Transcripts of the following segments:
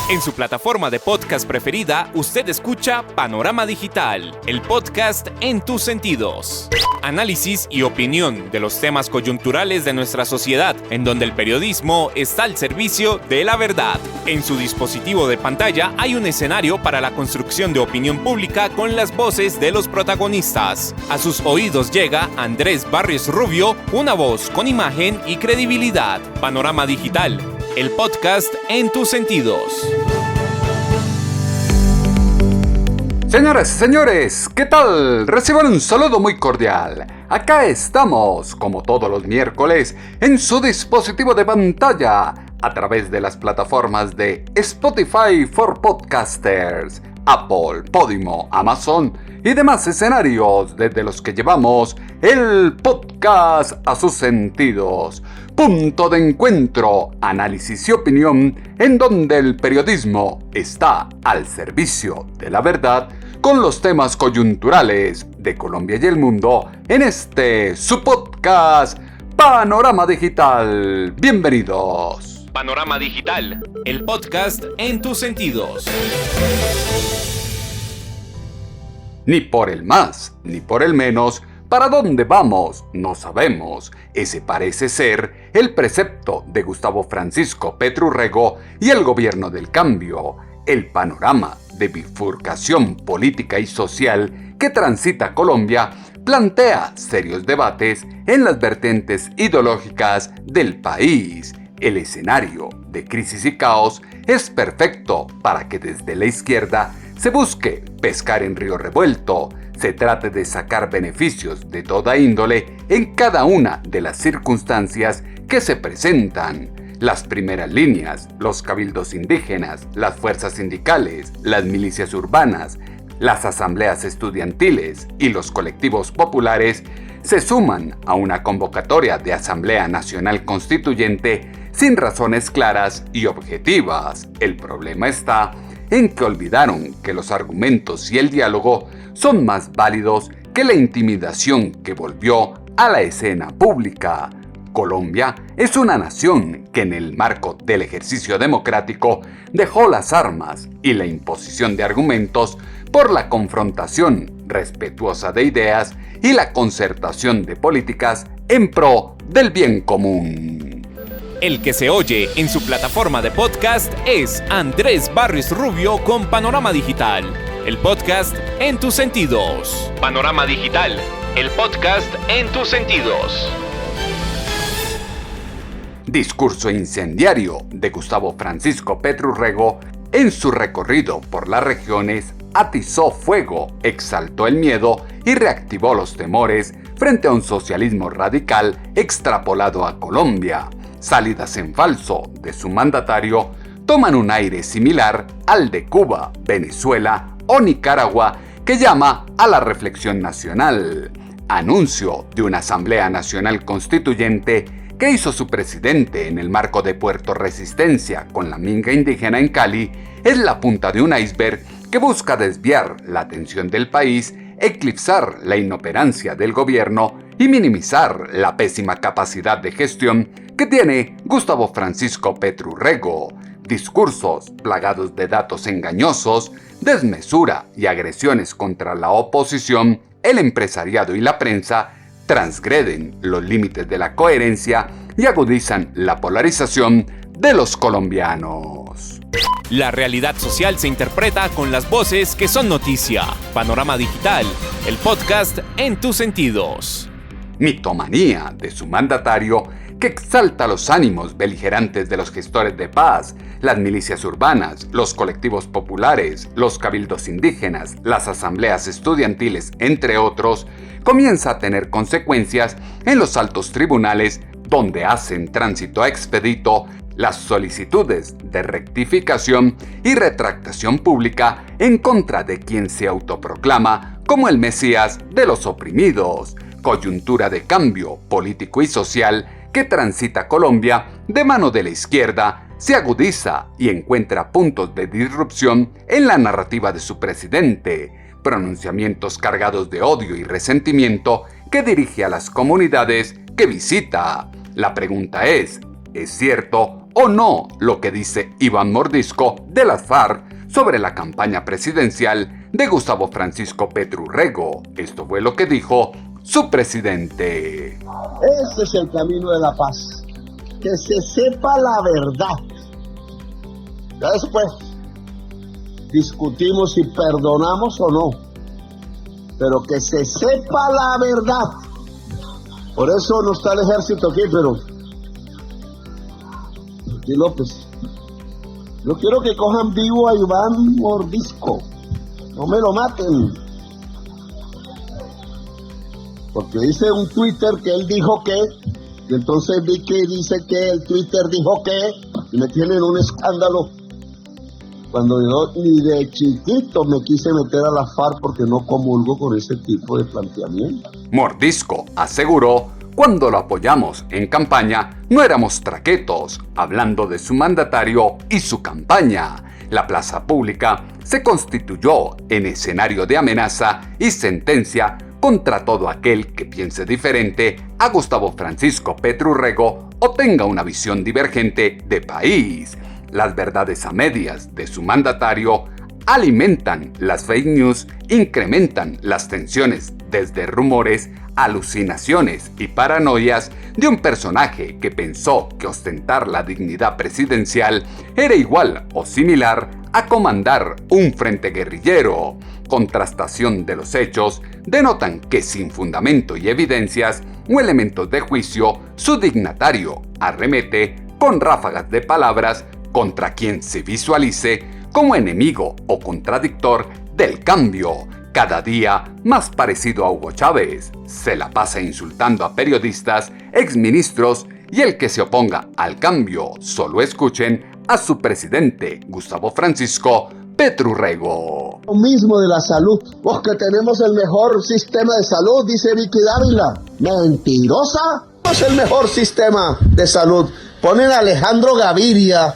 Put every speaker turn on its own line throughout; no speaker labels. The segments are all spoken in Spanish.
En su plataforma de podcast preferida, usted escucha Panorama Digital, el podcast en tus sentidos. Análisis y opinión de los temas coyunturales de nuestra sociedad, en donde el periodismo está al servicio de la verdad. En su dispositivo de pantalla hay un escenario para la construcción de opinión pública con las voces de los protagonistas. A sus oídos llega Andrés Barrios Rubio, una voz con imagen y credibilidad. Panorama Digital, el podcast en tus sentidos.
Señoras y señores, ¿qué tal? Reciban un saludo muy cordial. Acá estamos, como todos los miércoles, en su dispositivo de pantalla, a través de las plataformas de Spotify for Podcasters, Apple, Podimo, Amazon y demás escenarios desde los que llevamos el podcast a sus sentidos. Punto de encuentro, análisis y opinión en donde el periodismo está al servicio de la verdad con los temas coyunturales de Colombia y el mundo en su podcast Panorama Digital. Bienvenidos.
Panorama Digital, el podcast en tus sentidos.
Ni por el más, ni por el menos, ¿para dónde vamos? No sabemos. Ese parece ser el precepto de Gustavo Francisco Petro Urrego y el gobierno del cambio. El panorama de bifurcación política y social que transita Colombia plantea serios debates en las vertientes ideológicas del país. El escenario de crisis y caos es perfecto para que desde la izquierda se busque pescar en río revuelto, se trate de sacar beneficios de toda índole en cada una de las circunstancias que se presentan. Las primeras líneas, los cabildos indígenas, las fuerzas sindicales, las milicias urbanas, las asambleas estudiantiles y los colectivos populares se suman a una convocatoria de Asamblea Nacional Constituyente sin razones claras y objetivas. El problema está en que olvidaron que los argumentos y el diálogo son más válidos que la intimidación que volvió a la escena pública. Colombia es una nación que en el marco del ejercicio democrático dejó las armas y la imposición de argumentos por la confrontación respetuosa de ideas y la concertación de políticas en pro del bien común.
El que se oye en su plataforma de podcast es Andrés Barrios Rubio con Panorama Digital, el podcast en tus sentidos. Panorama Digital, el podcast en tus sentidos.
Discurso incendiario de Gustavo Francisco Petro Urrego en su recorrido por las regiones atizó fuego, exaltó el miedo y reactivó los temores frente a un socialismo radical extrapolado a Colombia. Salidas en falso de su mandatario toman un aire similar al de Cuba, Venezuela o Nicaragua, que llama a la reflexión nacional. Anuncio de una Asamblea Nacional Constituyente que hizo su presidente en el marco de Puerto Resistencia con la minga indígena en Cali es la punta de un iceberg que busca desviar la atención del país, eclipsar la inoperancia del gobierno y minimizar la pésima capacidad de gestión que tiene Gustavo Francisco Petro Urrego. Discursos plagados de datos engañosos, desmesura y agresiones contra la oposición, el empresariado y la prensa transgreden los límites de la coherencia y agudizan la polarización de los colombianos.
La realidad social se interpreta con las voces que son noticia. Panorama Digital, el podcast en tus sentidos.
Mitomanía de su mandatario que exalta los ánimos beligerantes de los gestores de paz, las milicias urbanas, los colectivos populares, los cabildos indígenas, las asambleas estudiantiles, entre otros, comienza a tener consecuencias en los altos tribunales donde hacen tránsito expedito las solicitudes de rectificación y retractación pública en contra de quien se autoproclama como el Mesías de los oprimidos. Coyuntura de cambio político y social que transita Colombia de mano de la izquierda se agudiza y encuentra puntos de disrupción en la narrativa de su presidente, pronunciamientos cargados de odio y resentimiento que dirige a las comunidades que visita. La pregunta ¿es cierto o no lo que dice Iván Mordisco de las FARC sobre la campaña presidencial de Gustavo Francisco Petru Rego. Esto fue lo que dijo su presidente.
Ese es el camino de la paz. Que se sepa la verdad. Ya después discutimos si perdonamos o no. Pero que se sepa la verdad. Por eso no está el ejército aquí, pero... Aquí López. Yo quiero que cojan vivo a Iván Mordisco. No me lo maten. Porque dice un Twitter que él dijo que... Y entonces vi que dice que el Twitter dijo que... Y me tienen un escándalo. Cuando yo ni de chiquito me quise meter a la FARC porque no comulgo con ese tipo de planteamiento.
Mordisco aseguró: cuando lo apoyamos en campaña, no éramos traquetos, hablando de su mandatario y su campaña. La plaza pública se constituyó en escenario de amenaza y sentencia contra todo aquel que piense diferente a Gustavo Francisco Petru Rego o tenga una visión divergente de país. Las verdades a medias de su mandatario alimentan las fake news, incrementan las tensiones desde rumores, alucinaciones y paranoias de un personaje que pensó que ostentar la dignidad presidencial era igual o similar a comandar un frente guerrillero. Contrastación de los hechos denotan que sin fundamento y evidencias o elementos de juicio, su dignatario arremete con ráfagas de palabras contra quien se visualice como enemigo o contradictor del cambio. Cada día más parecido a Hugo Chávez, se la pasa insultando a periodistas, exministros y el que se oponga al cambio. Solo escuchen a su presidente, Gustavo Francisco Petru Rego.
Lo mismo de la salud. Pues que tenemos el mejor sistema de salud, dice Vicky Dávila. Mentirosa. Es el mejor sistema de salud. Ponen a Alejandro Gaviria,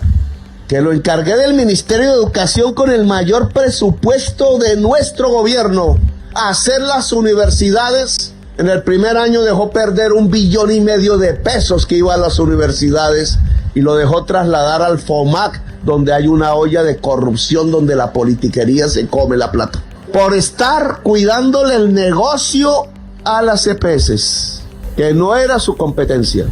que lo encargué del Ministerio de Educación con el mayor presupuesto de nuestro gobierno, a hacer las universidades. En el primer año dejó perder 1,5 billones de pesos que iba a las universidades y lo dejó trasladar al FOMAC, donde hay una olla de corrupción donde la politiquería se come la plata. Por estar cuidándole el negocio a las EPS, que no era su competencia.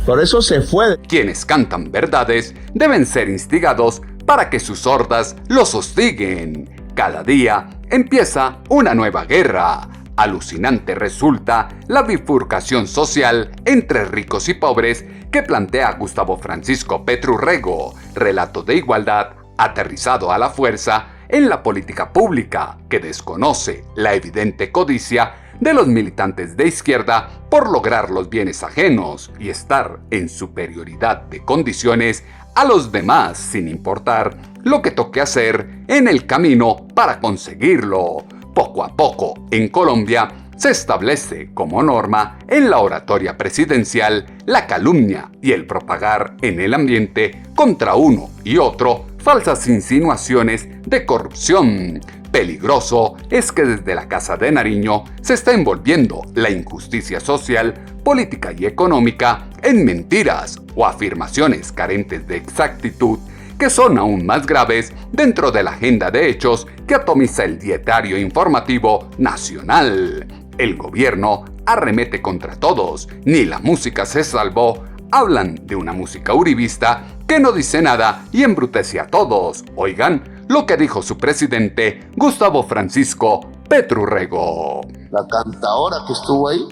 Por eso se fue.
Quienes cantan verdades deben ser instigados para que sus hordas los hostiguen. Cada día empieza una nueva guerra. Alucinante resulta la bifurcación social entre ricos y pobres que plantea Gustavo Francisco Petru Rego, relato de igualdad aterrizado a la fuerza en la política pública que desconoce la evidente codicia de los militantes de izquierda por lograr los bienes ajenos y estar en superioridad de condiciones a los demás sin importar lo que toque hacer en el camino para conseguirlo. Poco a poco, en Colombia, se establece como norma en la oratoria presidencial la calumnia y el propagar en el ambiente contra uno y otro falsas insinuaciones de corrupción. Peligroso es que desde la Casa de Nariño se está envolviendo la injusticia social, política y económica en mentiras o afirmaciones carentes de exactitud que son aún más graves dentro de la agenda de hechos que atomiza el dietario informativo nacional. El gobierno arremete contra todos, ni la música se salvó. Hablan de una música uribista que no dice nada y embrutece a todos. Oigan lo que dijo su presidente, Gustavo Francisco Petru Rego.
La cantadora que estuvo ahí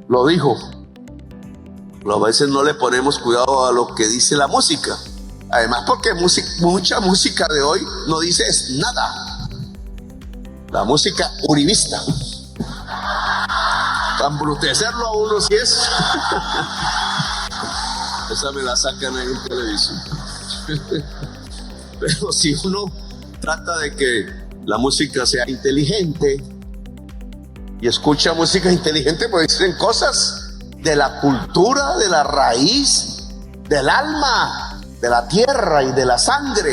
lo dijo. A veces no le ponemos cuidado a lo que dice la música. Además porque mucha música de hoy no dice nada. La música uribista. Para embrutecerlo a uno si es. Esa me la sacan ahí en televisión. Pero si uno trata de que la música sea inteligente y escucha música inteligente, pues dicen cosas de la cultura, de la raíz, del alma, de la tierra y de la sangre.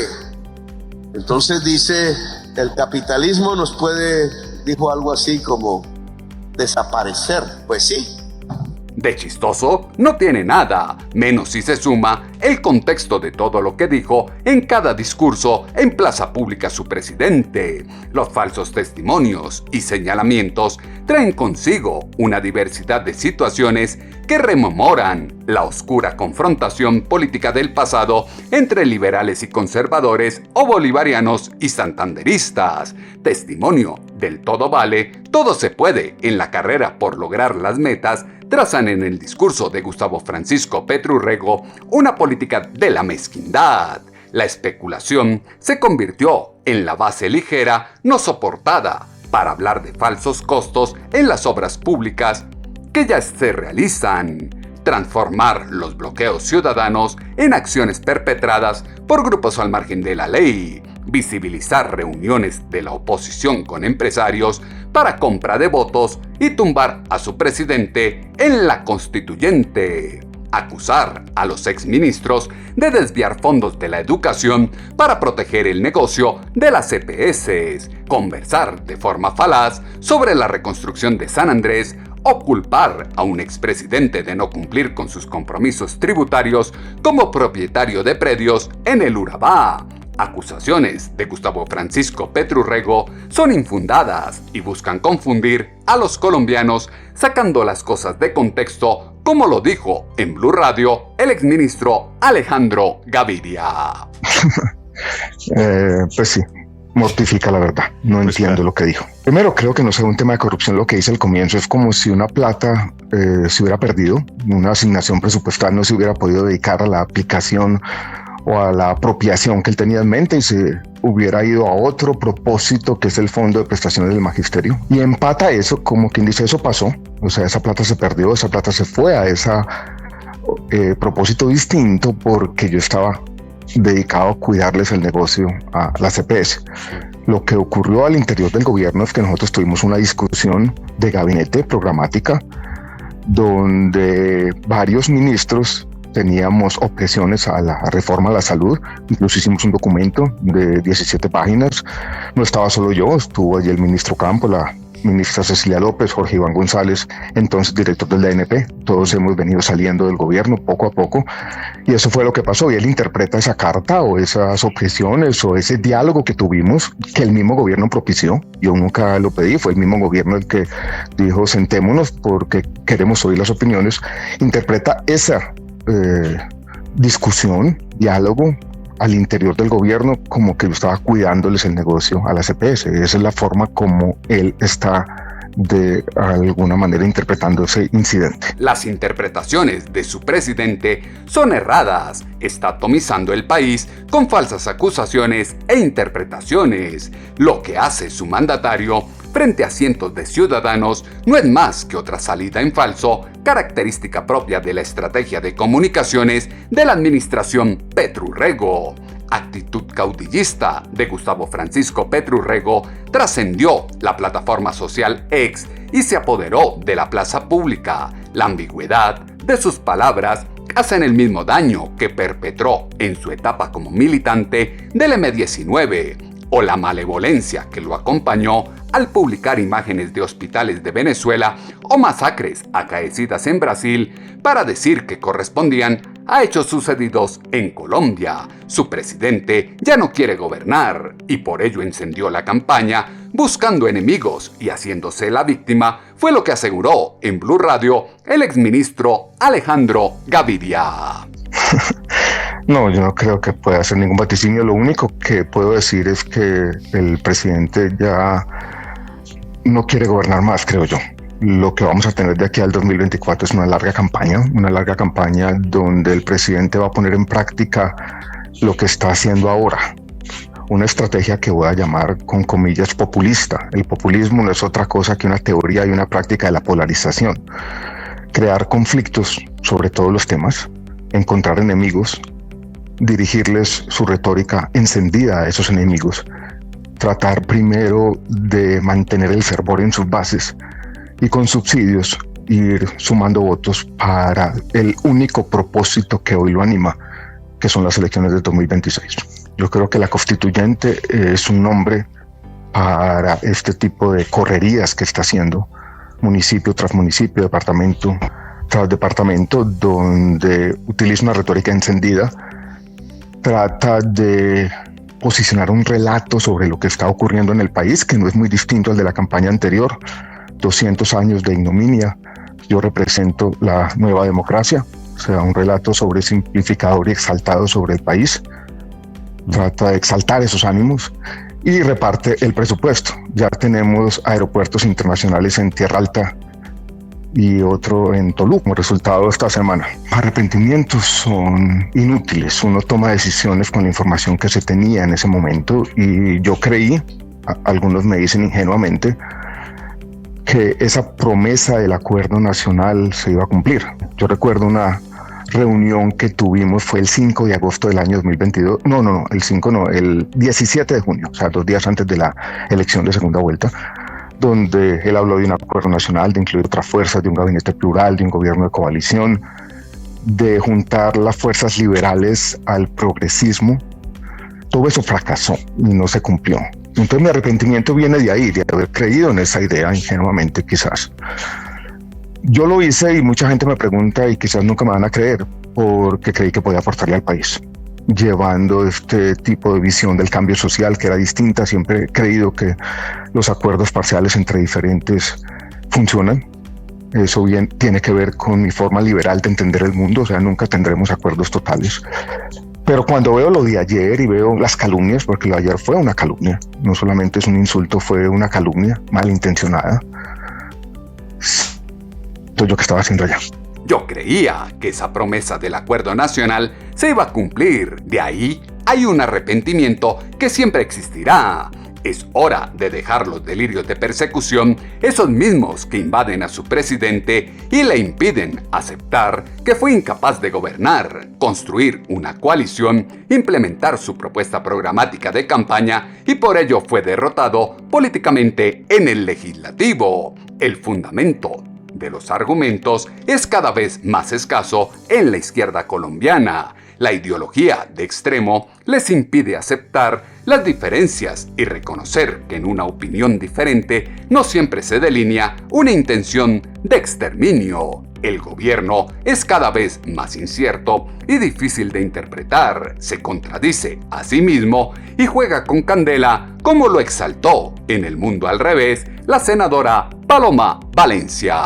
Entonces dice, el capitalismo nos puede, dijo algo así como, desaparecer. Pues sí,
De chistoso no tiene nada, menos si se suma el contexto de todo lo que dijo en cada discurso en plaza pública su presidente. Los falsos testimonios y señalamientos traen consigo una diversidad de situaciones que rememoran la oscura confrontación política del pasado entre liberales y conservadores o bolivarianos y santanderistas. Testimonio del todo vale, todo se puede en la carrera por lograr las metas, trazan en el discurso de Gustavo Francisco Petru Rego una política de la mezquindad. La especulación se convirtió en la base ligera, no soportada, para hablar de falsos costos en las obras públicas que ya se realizan. Transformar los bloqueos ciudadanos en acciones perpetradas por grupos al margen de la ley. Visibilizar reuniones de la oposición con empresarios para compra de votos y tumbar a su presidente en la constituyente. Acusar a los exministros de desviar fondos de la educación para proteger el negocio de las EPS. Conversar de forma falaz sobre la reconstrucción de San Andrés o culpar a un expresidente de no cumplir con sus compromisos tributarios como propietario de predios en el Urabá. Acusaciones de Gustavo Francisco Petru Rego son infundadas y buscan confundir a los colombianos sacando las cosas de contexto, como lo dijo en Blue Radio el exministro Alejandro Gaviria.
Pues sí, mortifica la verdad, no entiendo lo que dijo. Primero, creo que no sea un tema de corrupción. Lo que dice al comienzo es como si una plata se hubiera perdido, una asignación presupuestal no se hubiera podido dedicar a la aplicación o a la apropiación que él tenía en mente y se hubiera ido a otro propósito que es el Fondo de Prestaciones del Magisterio. Y empata eso, como quien dice, eso pasó. O sea, esa plata se perdió, esa plata se fue a ese propósito distinto porque yo estaba dedicado a cuidarles el negocio a las EPS. Lo que ocurrió al interior del gobierno es que nosotros tuvimos una discusión de gabinete programática donde varios ministros teníamos objeciones a la reforma a la salud. Incluso hicimos un documento de 17 páginas. No estaba solo yo, estuvo allí el ministro Campo, la ministra Cecilia López, Jorge Iván González, entonces director del DNP. Todos hemos venido saliendo del gobierno poco a poco y eso fue lo que pasó. Y él interpreta esa carta o esas objeciones o ese diálogo que tuvimos, que el mismo gobierno propició. Yo nunca lo pedí, fue el mismo gobierno el que dijo sentémonos porque queremos oír las opiniones. Interpreta esa discusión, diálogo al interior del gobierno como que yo estaba cuidándoles el negocio a la CPS. Esa es la forma como él está de alguna manera interpretando ese incidente.
Las interpretaciones de su presidente son erradas. Está atomizando el país con falsas acusaciones e interpretaciones. Lo que hace su mandatario frente a cientos de ciudadanos no es más que otra salida en falso, característica propia de la estrategia de comunicaciones de la administración Petru Rego. Actitud caudillista de Gustavo Francisco Petru Rego trascendió la plataforma social X y se apoderó de la plaza pública. La ambigüedad de sus palabras hacen el mismo daño que perpetró en su etapa como militante del M-19, o la malevolencia que lo acompañó al publicar imágenes de hospitales de Venezuela o masacres acaecidas en Brasil para decir que correspondían a hechos sucedidos en Colombia. Su presidente ya no quiere gobernar y por ello encendió la campaña buscando enemigos y haciéndose la víctima, fue lo que aseguró en Blue Radio el exministro Alejandro Gaviria.
No, yo no creo que pueda hacer ningún vaticinio. Lo único que puedo decir es que el presidente ya no quiere gobernar más, creo yo. Lo que vamos a tener de aquí al 2024 es una larga campaña donde el presidente va a poner en práctica lo que está haciendo ahora. Una estrategia que voy a llamar con comillas populista. El populismo no es otra cosa que una teoría y una práctica de la polarización. Crear conflictos sobre todos los temas, encontrar enemigos, dirigirles su retórica encendida a esos enemigos, tratar primero de mantener el fervor en sus bases y con subsidios ir sumando votos para el único propósito que hoy lo anima, que son las elecciones de 2026. Yo creo que la constituyente es un nombre para este tipo de correrías que está haciendo municipio tras municipio, departamento tras departamento donde utiliza una retórica encendida, trata de posicionar un relato sobre lo que está ocurriendo en el país, que no es muy distinto al de la campaña anterior, 200 años de ignominia. Yo represento la nueva democracia, o sea, un relato sobresimplificador y exaltado sobre el país. Trata de exaltar esos ánimos y reparte el presupuesto. Ya tenemos aeropuertos internacionales en Tierra Alta y otro en Toluca como resultado esta semana. Arrepentimientos son inútiles. Uno toma decisiones con la información que se tenía en ese momento y yo creí, algunos me dicen ingenuamente, que esa promesa del acuerdo nacional se iba a cumplir. Yo recuerdo una reunión que tuvimos, fue el 5 de agosto del año 2022, el 17 de junio, o sea, 2 días antes de la elección de segunda vuelta, donde él habló de un acuerdo nacional, de incluir otras fuerzas, de un gabinete plural, de un gobierno de coalición, de juntar las fuerzas liberales al progresismo. Todo eso fracasó y no se cumplió. Entonces mi arrepentimiento viene de ahí, de haber creído en esa idea ingenuamente quizás. Yo lo hice y mucha gente me pregunta y quizás nunca me van a creer porque creí que podía aportarle al país, llevando este tipo de visión del cambio social que era distinta. Siempre he creído que los acuerdos parciales entre diferentes funcionan. Eso bien tiene que ver con mi forma liberal de entender el mundo, o sea, nunca tendremos acuerdos totales. Pero cuando veo lo de ayer y veo las calumnias, porque lo de ayer fue una calumnia, no solamente es un insulto, fue una calumnia malintencionada. Entonces, ¿yo qué estaba haciendo allá?
Yo creía que esa promesa del acuerdo nacional se iba a cumplir. De ahí hay un arrepentimiento que siempre existirá. Es hora de dejar los delirios de persecución, esos mismos que invaden a su presidente y le impiden aceptar que fue incapaz de gobernar, construir una coalición, implementar su propuesta programática de campaña y por ello fue derrotado políticamente en el legislativo. El fundamento de los argumentos es cada vez más escaso en la izquierda colombiana. La ideología de extremo les impide aceptar las diferencias y reconocer que en una opinión diferente no siempre se delinea una intención de exterminio. El gobierno es cada vez más incierto y difícil de interpretar, se contradice a sí mismo y juega con candela como lo exaltó en El Mundo al Revés la senadora Paloma Valencia.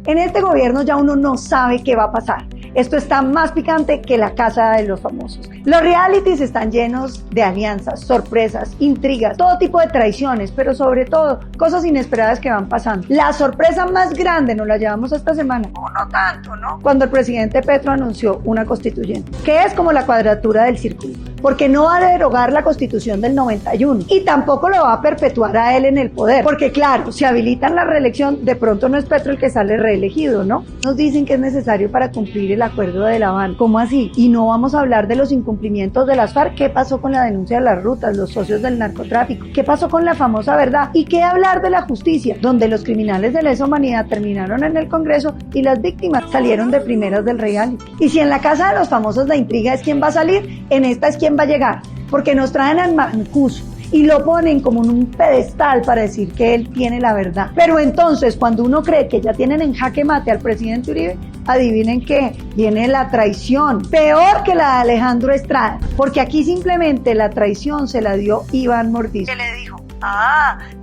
En este gobierno ya uno no sabe qué va a pasar. Esto está más picante que la casa de los famosos. Los realities están llenos de alianzas, sorpresas, intrigas, todo tipo de traiciones, pero sobre todo cosas inesperadas que van pasando. La sorpresa más grande nos la llevamos esta semana, o no tanto, ¿no? Cuando el presidente Petro anunció una constituyente, que es como la cuadratura del círculo, porque no va a derogar la constitución del 91 y tampoco lo va a perpetuar a él en el poder, porque claro, si habilitan la reelección, de pronto no es Petro el que sale reelegido, ¿no? Nos dicen que es necesario para cumplir el acuerdo de La Habana. ¿Cómo así? Y no vamos a hablar de los incumplimientos de las FARC. ¿Qué pasó con la denuncia de las rutas, los socios del narcotráfico? ¿Qué pasó con la famosa verdad? ¿Y qué hablar de la justicia, donde los criminales de lesa humanidad terminaron en el Congreso y las víctimas salieron de primeras del reality? Y si en la casa de los famosos la intriga es quién va a salir, en esta es quién va a llegar, porque nos traen al Mancuso y lo ponen como en un pedestal para decir que él tiene la verdad. Pero entonces, cuando uno cree que ya tienen en jaque mate al presidente Uribe, adivinen qué, viene la traición, peor que la de Alejandro Estrada, porque aquí simplemente la traición se la dio Iván Mordisco, que le dijo: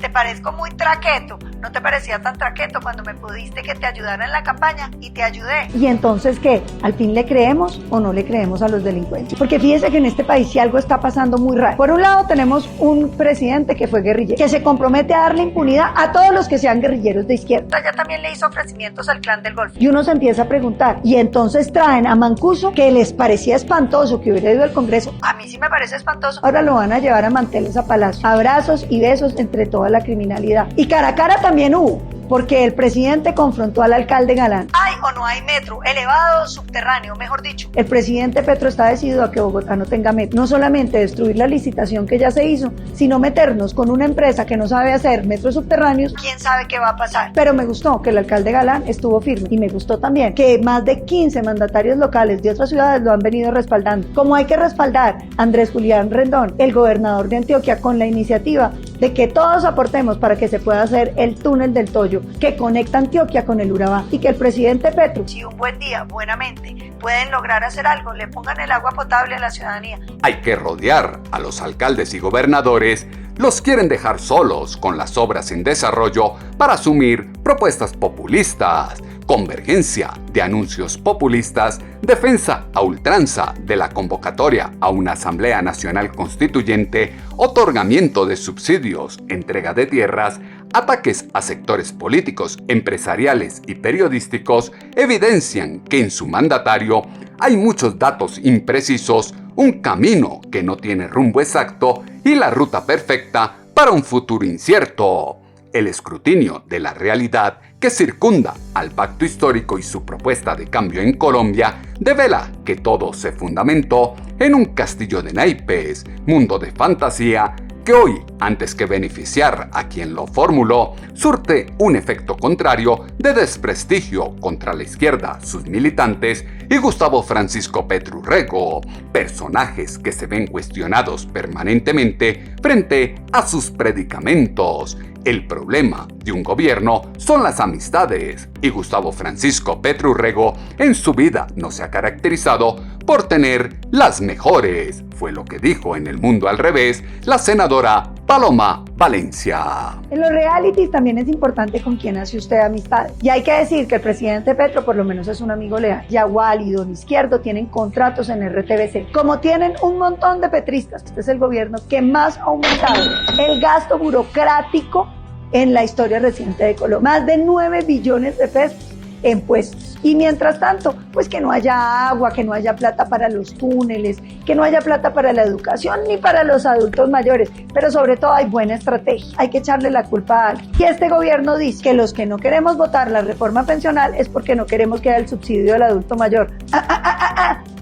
te parezco muy traqueto. No te parecía tan traqueto cuando me pediste que te ayudara en la campaña y te ayudé. ¿Y entonces qué? ¿Al fin le creemos o no le creemos a los delincuentes? Porque fíjese que en este país si algo está pasando muy raro. Por un lado tenemos un presidente que fue guerrillero, que se compromete a darle impunidad a todos los que sean guerrilleros de izquierda. Ya también le hizo ofrecimientos al Clan del Golfo. Y uno se empieza a preguntar, y entonces traen a Mancuso, que les parecía espantoso que hubiera ido al Congreso. A mí sí me parece espantoso. Ahora lo van a llevar a manteles a Palacio. Abrazos y besos entre toda la criminalidad. Y cara a cara también hubo, porque el presidente confrontó al alcalde Galán. ¿Hay o no hay metro? Elevado, subterráneo, mejor dicho. El presidente Petro está decidido a que Bogotá no tenga metro. No solamente destruir la licitación que ya se hizo, sino meternos con una empresa que no sabe hacer metros subterráneos. ¿Quién sabe qué va a pasar? Pero me gustó que el alcalde Galán estuvo firme. Y me gustó también que más de 15 mandatarios locales de otras ciudades lo han venido respaldando. Como hay que respaldar a Andrés Julián Rendón, el gobernador de Antioquia, con la iniciativa de que todos aportemos para que se pueda hacer el túnel del Toyo que conecta Antioquia con el Urabá y que el presidente Petro, si un buen día, buenamente, pueden lograr hacer algo, le pongan el agua potable a la ciudadanía.
Hay que rodear a los alcaldes y gobernadores. Los quieren dejar solos con las obras en desarrollo para asumir propuestas populistas, convergencia de anuncios populistas, defensa a ultranza de la convocatoria a una Asamblea Nacional Constituyente, otorgamiento de subsidios, entrega de tierras, ataques a sectores políticos, empresariales y periodísticos evidencian que en su mandatario hay muchos datos imprecisos, un camino que no tiene rumbo exacto y la ruta perfecta para un futuro incierto. El escrutinio de la realidad que circunda al pacto histórico y su propuesta de cambio en Colombia devela que todo se fundamentó en un castillo de naipes, mundo de fantasía, que hoy, antes que beneficiar a quien lo formuló, surte un efecto contrario de desprestigio contra la izquierda, sus militantes y Gustavo Francisco Petru Rego, personajes que se ven cuestionados permanentemente frente a sus predicamentos. El problema de un gobierno son las amistades, y Gustavo Francisco Petru Rego en su vida no se ha caracterizado por tener las mejores, fue lo que dijo en El Mundo al Revés la senadora Paloma Valencia.
En los realities también es importante con quién hace usted amistad. Y hay que decir que el presidente Petro por lo menos es un amigo leal. Yagual y Don Izquierdo tienen contratos en RTBC, como tienen un montón de petristas. Este es el gobierno que más ha aumentado el gasto burocrático en la historia reciente de Colombia. Más de 9 billones de pesos en puestos. Y mientras tanto, pues que no haya agua, que no haya plata para los túneles, que no haya plata para la educación ni para los adultos mayores, pero sobre todo hay buena estrategia, hay que echarle la culpa a alguien. Y este gobierno dice que los que no queremos votar la reforma pensional es porque no queremos que haya el subsidio al adulto mayor.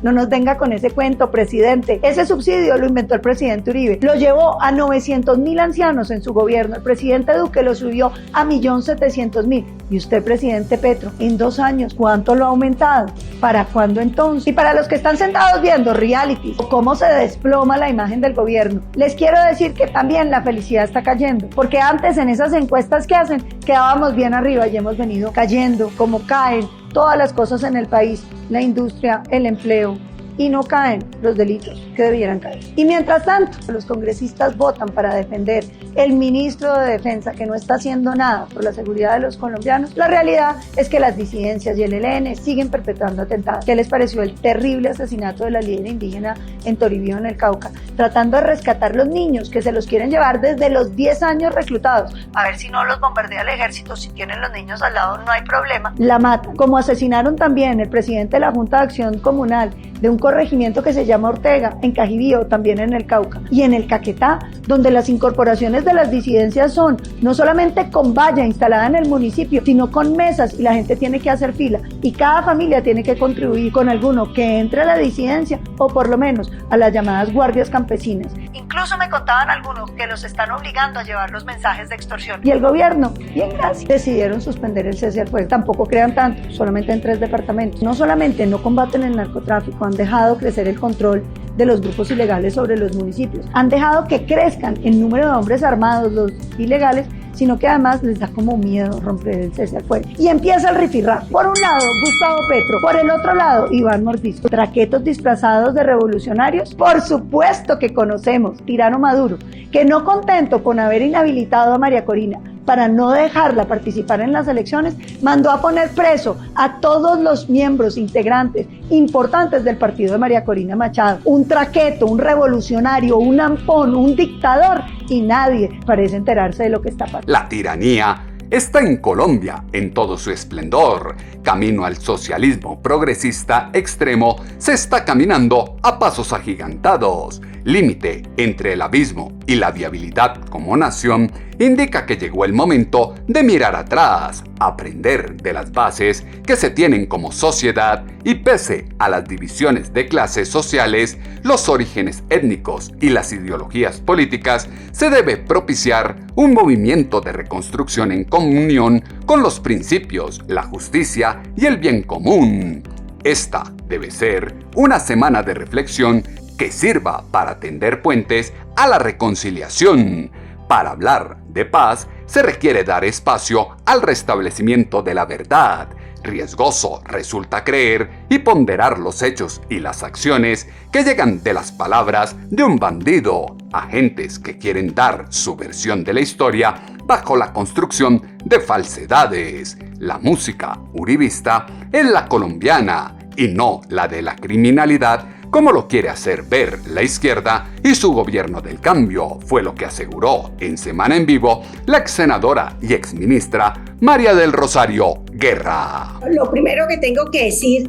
No nos venga con ese cuento, presidente. Ese subsidio lo inventó el presidente Uribe. Lo llevó a 900.000 ancianos en su gobierno. El presidente Duque lo subió a 1.700.000. Y usted, presidente Petro, en 2 años, ¿cuánto lo ha aumentado? ¿Para cuándo entonces? Y para los que están sentados viendo realities, cómo se desploma la imagen del gobierno, les quiero decir que también la felicidad está cayendo. Porque antes en esas encuestas que hacen, quedábamos bien arriba y hemos venido cayendo, como caen todas las cosas en el país, la industria, el empleo, y no caen los delitos que debieran caer. Y mientras tanto, los congresistas votan para defender el ministro de Defensa que no está haciendo nada por la seguridad de los colombianos. La realidad es que las disidencias y el ELN siguen perpetrando atentados. ¿Qué les pareció el terrible asesinato de la líder indígena en Toribío, en el Cauca? Tratando de rescatar los niños que se los quieren llevar desde los 10 años reclutados. A ver si no los bombardea el ejército, si tienen los niños al lado no hay problema. La matan. Como asesinaron también el presidente de la Junta de Acción Comunal de un corregimiento que se llama Ortega, en Cajibío, también en el Cauca, y en el Caquetá, donde las incorporaciones de las disidencias son no solamente con valla instalada en el municipio, sino con mesas, y la gente tiene que hacer fila, y cada familia tiene que contribuir con alguno que entre a la disidencia, o por lo menos a las llamadas guardias campesinas. Incluso me contaban algunos que los están obligando a llevar los mensajes de extorsión. Y el gobierno, bien gracias, decidieron suspender el cese al fuego. Tampoco crean tanto, solamente en 3 departamentos. No solamente no combaten el narcotráfico, han dejado crecer el control de los grupos ilegales sobre los municipios. Han dejado que crezcan el número de hombres armados, los ilegales, sino que además les da como miedo romper el cese al fuego. Y empieza el rifirrafe. Por un lado, Gustavo Petro. Por el otro lado, Iván Mordisco. ¿Traquetos disfrazados de revolucionarios? Por supuesto que conocemos. Tirano Maduro, que no contento con haber inhabilitado a María Corina para no dejarla participar en las elecciones, mandó a poner preso a todos los miembros integrantes importantes del partido de María Corina Machado. Un traqueto, un revolucionario, un ampón, un dictador, y nadie parece enterarse de lo que está pasando.
La tiranía está en Colombia en todo su esplendor. Camino al socialismo progresista extremo se está caminando a pasos agigantados. Límite entre el abismo y la viabilidad como nación indica que llegó el momento de mirar atrás, aprender de las bases que se tienen como sociedad y pese a las divisiones de clases sociales, los orígenes étnicos y las ideologías políticas, se debe propiciar un movimiento de reconstrucción en comunión con los principios, la justicia y el bien común. Esta debe ser una semana de reflexión que sirva para tender puentes a la reconciliación. Para hablar de paz, se requiere dar espacio al restablecimiento de la verdad. Riesgoso resulta creer y ponderar los hechos y las acciones que llegan de las palabras de un bandido, agentes que quieren dar su versión de la historia bajo la construcción de falsedades. La música uribista es la colombiana y no la de la criminalidad, como lo quiere hacer ver la izquierda y su gobierno del cambio, fue lo que aseguró en Semana en Vivo la ex senadora y ex ministra María del Rosario Guerra.
Lo primero que tengo que decir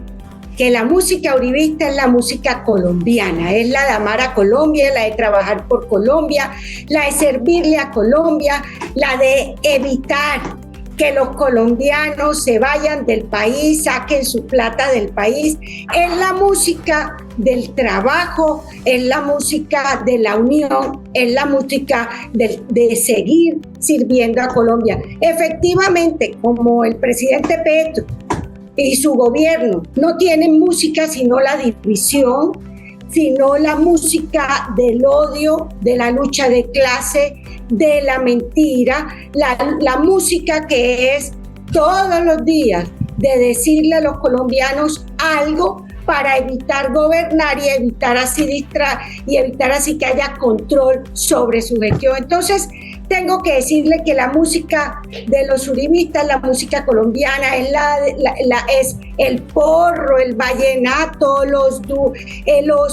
que la música uribista es la música colombiana, es la de amar a Colombia, la de trabajar por Colombia, la de servirle a Colombia, la de evitar que los colombianos se vayan del país, saquen su plata del país. Es la música del trabajo, es la música de la unión, es la música de seguir sirviendo a Colombia. Efectivamente, como el presidente Petro y su gobierno no tienen música sino la división, sino la música del odio, de la lucha de clase, de la mentira, la música que es todos los días de decirle a los colombianos algo para evitar gobernar y evitar así que haya control sobre su gestión. Entonces, tengo que decirle que la música de los uribistas, la música colombiana, es el porro, el vallenato, los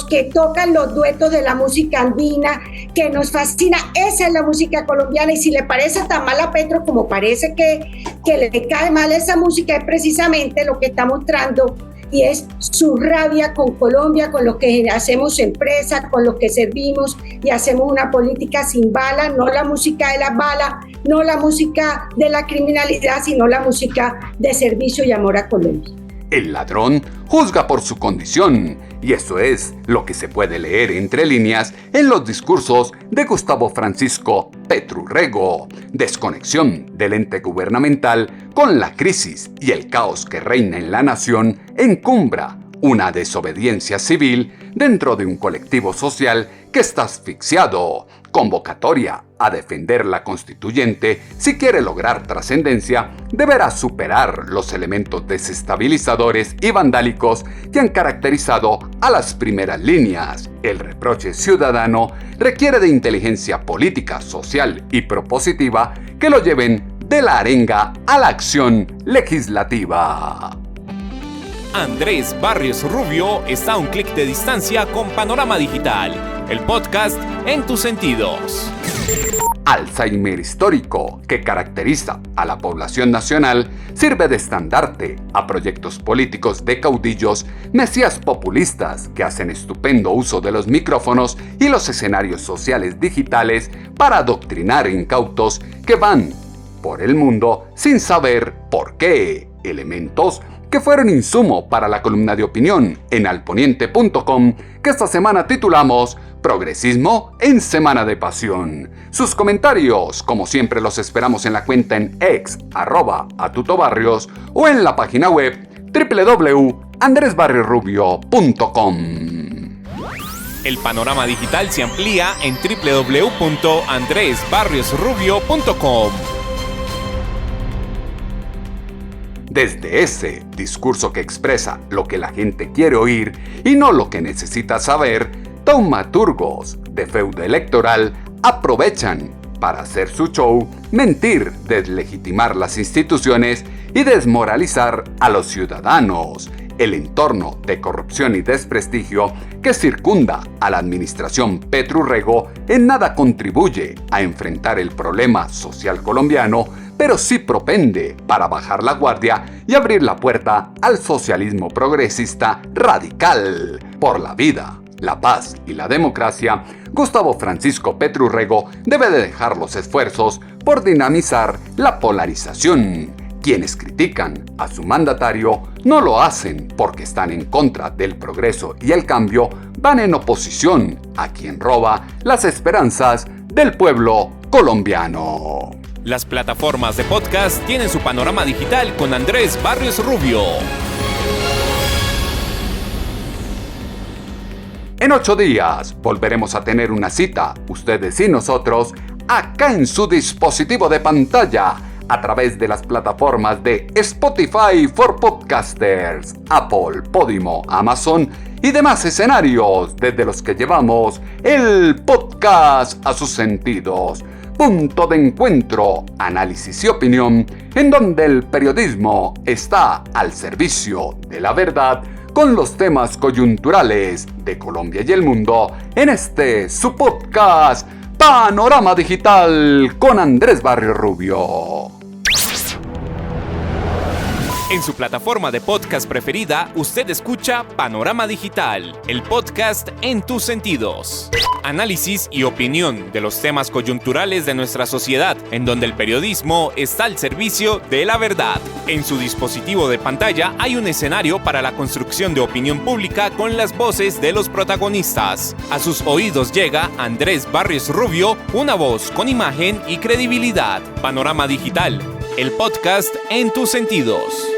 que tocan los duetos de la música andina, que nos fascina. Esa es la música colombiana, y si le parece tan mal a Petro como parece que le cae mal esa música, es precisamente lo que está mostrando, y es su rabia con Colombia, con los que hacemos empresa, con los que servimos y hacemos una política sin balas, no la música de las balas, no la música de la criminalidad, sino la música de servicio y amor a Colombia.
El ladrón juzga por su condición, y eso es lo que se puede leer entre líneas en los discursos de Gustavo Francisco Petru Rego. Desconexión del ente gubernamental con la crisis y el caos que reina en la nación encumbra una desobediencia civil dentro de un colectivo social que está asfixiado. Convocatoria a defender la constituyente, si quiere lograr trascendencia, deberá superar los elementos desestabilizadores y vandálicos que han caracterizado a las primeras líneas. El reproche ciudadano requiere de inteligencia política, social y propositiva que lo lleven de la arenga a la acción legislativa.
Andrés Barrios Rubio está a un clic de distancia con Panorama Digital, el podcast en tus sentidos.
Alzheimer histórico que caracteriza a la población nacional sirve de estandarte a proyectos políticos de caudillos mesías populistas que hacen estupendo uso de los micrófonos y los escenarios sociales digitales para adoctrinar incautos que van por el mundo sin saber por qué. Elementos que fueron insumo para la columna de opinión en alponiente.com que esta semana titulamos Progresismo en Semana de Pasión. Sus comentarios, como siempre, los esperamos en la cuenta en ex @atutobarrios o en la página web www.andresbarriosrubio.com.
El panorama digital se amplía en www.andresbarriosrubio.com.
Desde ese discurso que expresa lo que la gente quiere oír y no lo que necesita saber, taumaturgos de feudo electoral aprovechan para hacer su show, mentir, deslegitimar las instituciones y desmoralizar a los ciudadanos. El entorno de corrupción y desprestigio que circunda a la administración Petru Rego en nada contribuye a enfrentar el problema social colombiano, pero sí propende para bajar la guardia y abrir la puerta al socialismo progresista radical. Por la vida, la paz y la democracia, Gustavo Francisco Petru Rego debe de dejar los esfuerzos por dinamizar la polarización. Quienes critican a su mandatario no lo hacen porque están en contra del progreso y el cambio, van en oposición a quien roba las esperanzas del pueblo colombiano.
Las plataformas de podcast tienen su panorama digital con Andrés Barrios Rubio.
En 8 días volveremos a tener una cita, ustedes y nosotros, acá en su dispositivo de pantalla, a través de las plataformas de Spotify for Podcasters, Apple, Podimo, Amazon y demás escenarios desde los que llevamos el podcast a sus sentidos. Punto de encuentro, análisis y opinión, en donde el periodismo está al servicio de la verdad con los temas coyunturales de Colombia y el mundo en este su podcast Panorama Digital con Andrés Barrios Rubio.
En su plataforma de podcast preferida, usted escucha Panorama Digital, el podcast en tus sentidos. Análisis y opinión de los temas coyunturales de nuestra sociedad, en donde el periodismo está al servicio de la verdad. En su dispositivo de pantalla hay un escenario para la construcción de opinión pública con las voces de los protagonistas. A sus oídos llega Andrés Barrios Rubio, una voz con imagen y credibilidad. Panorama Digital, el podcast en tus sentidos.